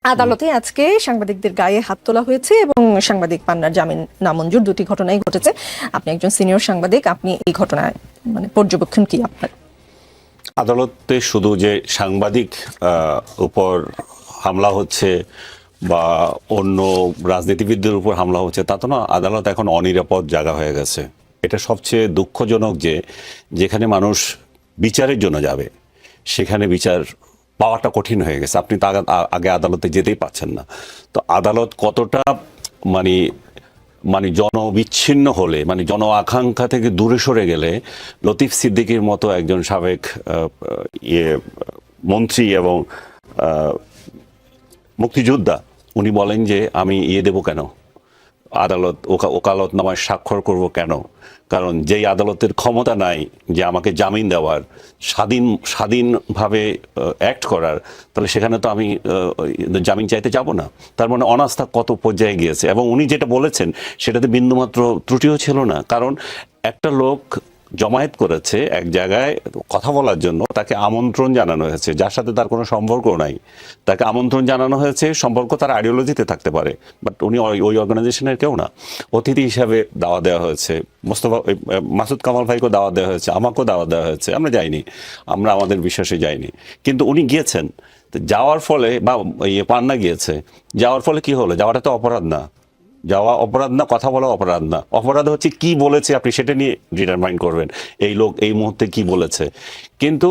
আদালতে আজকে সাংবাদিকদের গায়ে হাত তোলা হয়েছে এবং সাংবাদিক পান্নার জামিন নামঞ্জুর, দুটি ঘটনাই ঘটেছে। আপনি একজন সিনিয়র সাংবাদিক, আপনি এই ঘটনায় পর্যবেক্ষণ কি আপনার? আদালতে শুধু যে সাংবাদিক উপর হামলা হচ্ছে বা অন্য রাজনীতিবিদদের উপর হামলা হচ্ছে তা তো না। আদালত এখন অনিরাপদ জায়গা হয়ে গেছে। এটা সবচেয়ে দুঃখজনক যে যেখানে মানুষ বিচারের জন্য যাবে সেখানে বিচার পাওয়াটা কঠিন হয়ে গেছে। আপনি তো আগে আদালতে যেতেই পাচ্ছেন না। তো আদালত কতটা মানে মানে জনবিচ্ছিন্ন হলে, মানে জন আকাঙ্ক্ষা থেকে দূরে সরে গেলে লতিফ সিদ্দিকীর মতো একজন সাবেক মন্ত্রী এবং মুক্তিযোদ্ধা উনি বলেন যে আমি দেব কেন, আদালত ওকালতনামায় স্বাক্ষর করব কেন? কারণ যেই আদালতের ক্ষমতা নাই যে আমাকে জামিন দেওয়ার, স্বাধীনভাবে অ্যাক্ট করার, তাহলে সেখানে তো আমি জামিন চাইতে যাব না। তার মানে অনাস্থা কত পর্যায়ে গিয়েছে। এবং উনি যেটা বলেছেন সেটাতে বিন্দুমাত্র ত্রুটিও ছিল না। কারণ একটা লোক জমায়েত করেছে এক জায়গায় কথা বলার জন্য, তাকে আমন্ত্রণ জানানো হয়েছে, যার সাথে তার কোনো সম্পর্ক নাই। তাকে আমন্ত্রণ জানানো হয়েছে, সম্পর্ক তার আইডিওলজিতে থাকতে পারে, বাট উনি ওই অর্গানাইজেশনের কেউ না। অতিথি হিসাবে দাওয়াত দেওয়া হয়েছে, মাসুদ কামাল ভাইকেও দাওয়াত দেওয়া হয়েছে, আমাকেও দাওয়াত দেওয়া হয়েছে। আমরা যাইনি, আমরা আমাদের বিশ্বাসে যাইনি, কিন্তু উনি গিয়েছেন। যাওয়ার ফলে বা পান্না গিয়েছে, যাওয়ার ফলে কি হলো? যাওয়াটা তো অপরাধ না, যাওয়া অপরাধ না, কথা বলা অপরাধ না। অপরাধ হচ্ছে কি বলেছে, আপনি সেটা নিয়ে ডিটারমাইন করবেন এই লোক এই মুহূর্তে কি বলেছে। কিন্তু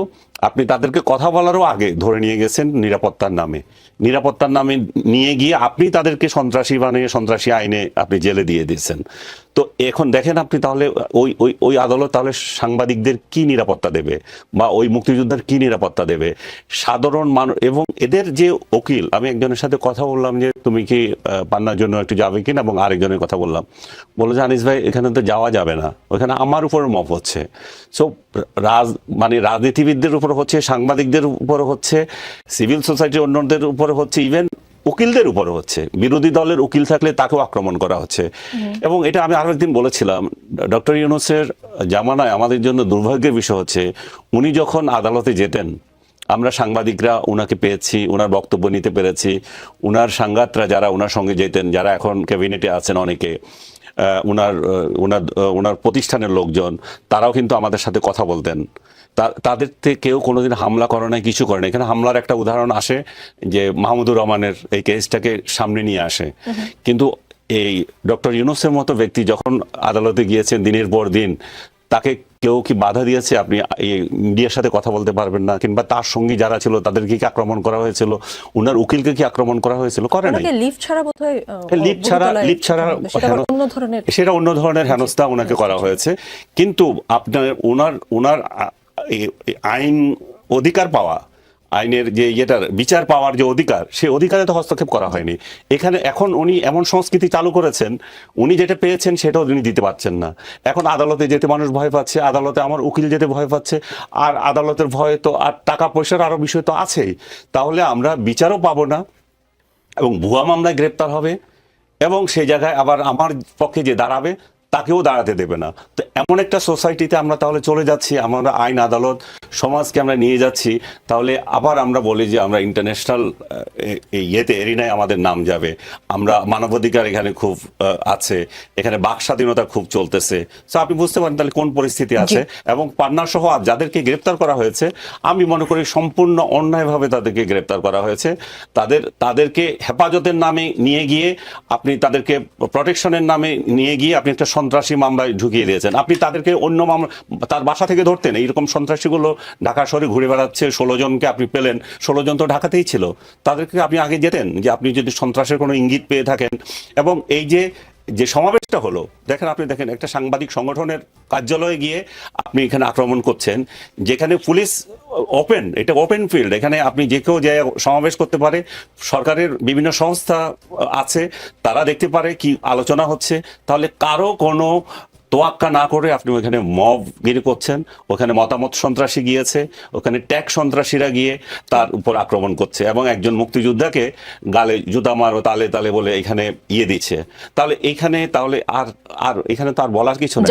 আপনি তাদেরকে কথা বলারও আগে ধরে নিয়ে গেছেন নিরাপত্তার নামে। নিরাপত্তার নামে নিয়ে গিয়ে আপনি তাদেরকে সন্ত্রাসী বানিয়ে সন্ত্রাসী আইনে আপনি জেলে দিয়ে দিয়েছেন। তো এখন দেখেন আপনি তাহলে ওই আদালত তাহলে সাংবাদিকদের কি নিরাপত্তা দেবে, বা ওই মুক্তিযোদ্ধার কি নিরাপত্তা দেবে? সাধারণ মানুষ এবং এদের যে উকিল, আমি একজনের সাথে কথা বললাম যে তুমি কি পান্নার জন্য একটু যাবে কিনা, এবং আরেকজনের কথা বললাম, বলে যে আনিস ভাই এখানে তো যাওয়া যাবে না, ওইখানে আমার উপর মপ হচ্ছে। সো মানে রাজনীতিবিদদের উপর হচ্ছে, সাংবাদিকদের উপর হচ্ছে, সিভিল সোসাইটির অন্যদের উপর হচ্ছে, ইভেন উকিলদের উপরে হচ্ছে। বিরোধী দলের উকিল থাকলে তাকেও আক্রমণ করা হচ্ছে। এবং এটা আমি আরো একদিন বলেছিলাম, ডক্টর ইউনূসের জামানায় আমাদের জন্য দুর্ভাগ্যের বিষয় হচ্ছে উনি যখন আদালতে যেতেন, আমরা সাংবাদিকরা ওনাকে পেয়েছি, ওনার বক্তব্য নিতে পেরেছি। ওনার সাংঘাতরা যারা ওনার সঙ্গে যেতেন, যারা এখন ক্যাবিনেটে আছেন অনেকে, ওনার প্রতিষ্ঠানের লোকজন, তারাও কিন্তু আমাদের সাথে কথা বলতেন। তাদের থেকে কেউ কোনোদিন হামলা করে নাই, কিছু করে না। এখানে হামলার একটা উদাহরণ আসে যে মাহমুদুর রহমানের এই কেসটাকে সামনে নিয়ে আসে। কিন্তু এই ডক্টর ইউনূসের মতো ব্যক্তি যখন আদালতে গিয়েছেন দিনের পর দিন, তাকে কেউ কি বাধা দিয়েছে আপনি মিডিয়ার সাথে কথা বলতে পারবেন না? কিংবা তার সঙ্গী যারা ছিল তাদেরকে কি আক্রমণ করা হয়েছিল? উনার উকিলকে কি আক্রমণ করা হয়েছিল? করে নাই। লিফট ছাড়া বোধহয় লিফট ছাড়া সেটা অন্য ধরনের হেনস্থা ওনাকে করা হয়েছে। কিন্তু আপনার ওনার আইন অধিকার পাওয়া, আইনের যে বিচার পাওয়ার যে অধিকার, সেই অধিকারে তো হস্তক্ষেপ করা হয়নি এখানে। এখন উনি এমন সংস্কৃতি চালু করেছেন, উনি যেটা পেয়েছেন সেটাও উনি দিতে পারছেন না। এখন আদালতে যেতে মানুষ ভয় পাচ্ছে, আদালতে আমার উকিল যেতে ভয় পাচ্ছে। আর আদালতের ভয় তো আর টাকা পয়সার আরো বিষয় তো আছেই। তাহলে আমরা বিচারও পাবো না, এবং ভুয়া মামলায় গ্রেপ্তার হবে, এবং সেই জায়গায় আবার আমার পক্ষে যে দাঁড়াবে তাকেও দাঁড়াতে দেবে না। তো এমন একটা সোসাইটিতে আমরা তাহলে চলে যাচ্ছি, আমরা আইন আদালত সমাজকে আমরা নিয়ে যাচ্ছি। তাহলে আবার আমরা বলি যে আমরা ইন্টারন্যাশনাল এরিনায় আমাদের নাম যাবে, আমরা মানবাধিকার এখানে খুব আছে, এখানে বাক স্বাধীনতা খুব চলতেছে। তো আপনি বুঝতে পারেন তাহলে কোন পরিস্থিতি আছে। এবং পান্না সহ যাদেরকে গ্রেপ্তার করা হয়েছে, আমি মনে করি সম্পূর্ণ অন্যায়ভাবে তাদেরকে গ্রেপ্তার করা হয়েছে। তাদেরকে হেফাজতের নামে নিয়ে গিয়ে আপনি তাদেরকে প্রোটেকশনের নামে নিয়ে গিয়ে আপনি একটা সন্ত্রাসী মামলায় ঢুকিয়ে দিয়েছেন। আপনি তাদেরকে অন্য মামলা, তার বাসা থেকে ধরতেন। এইরকম সন্ত্রাসীগুলো ঢাকা শহরে ঘুরে বেড়াচ্ছে, 16 জনকে আপনি পেলেন, 16 জন তো ঢাকাতেই ছিল। তাদেরকে আপনি আগে যেতেন যে আপনি যদি সন্ত্রাসের কোনো ইঙ্গিত পেয়ে থাকেন। এবং এই যে সমাবেশটা হলো, আপনি দেখেন একটা সাংবাদিক সংগঠনের কার্যালয়ে গিয়ে আপনি এখানে আক্রমণ করছেন, যেখানে পুলিশ ওপেন, এটা ওপেন ফিল্ড, এখানে আপনি যে কেউ যে সমাবেশ করতে পারে। সরকারের বিভিন্ন সংস্থা আছে, তারা দেখতে পারে কি আলোচনা হচ্ছে। তাহলে কারো কোনো তোয়াক্কা না করে আপনি ওখানে মবগিরি করছেন। ওখানে মতামত সন্ত্রাসী গিয়েছে, ওখানে ট্যাগ সন্ত্রাসীরা গিয়ে তার উপর আক্রমণ করছে, এবং একজন মুক্তিযোদ্ধাকে গালে জুতা মারো তালে তালে বলে এখানে দিচ্ছে। তাহলে এখানে তাহলে আর এখানে তো আর বলার কিছু নেই।